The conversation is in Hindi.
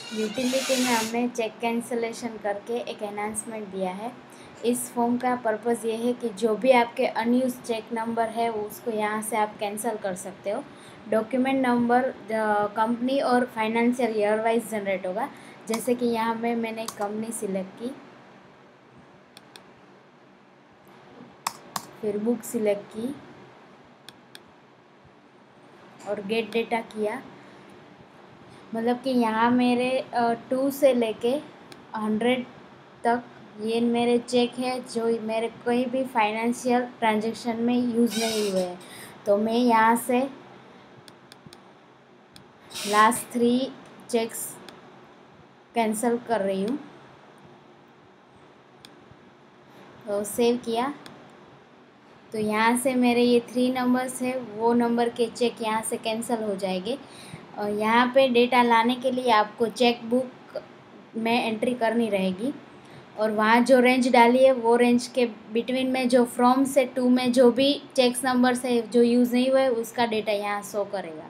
यूटिलिटी में हमने चेक कैंसलेशन करके एक एनहांसमेंट दिया है। इस फॉर्म का पर्पज़ ये है कि जो भी आपके अनयूज चेक नंबर है वो उसको यहाँ से आप कैंसिल कर सकते हो। डॉक्यूमेंट नंबर कंपनी और फाइनेंशियल ईयर वाइज जनरेट होगा। जैसे कि यहाँ में मैंने एक कंपनी सिलेक्ट की, फिर बुक सिलेक्ट की और गेट डेटा किया। मतलब कि यहाँ मेरे 2 से लेके 100 तक ये मेरे चेक है जो मेरे कोई भी फाइनेंशियल ट्रांजैक्शन में यूज़ नहीं हुए हैं। तो मैं यहाँ से लास्ट 3 चेक्स कैंसिल कर रही हूँ। तो सेव किया तो यहाँ से मेरे ये 3 नंबर्स है वो नंबर के चेक यहाँ से कैंसिल हो जाएंगे। और यहाँ पे डेटा लाने के लिए आपको चेक बुक में एंट्री करनी रहेगी और वहाँ जो रेंज डाली है वो रेंज के बिटवीन में जो फ्रॉम से टू में जो भी चेक्स नंबर से जो यूज़ नहीं हुए उसका डेटा यहाँ शो करेगा।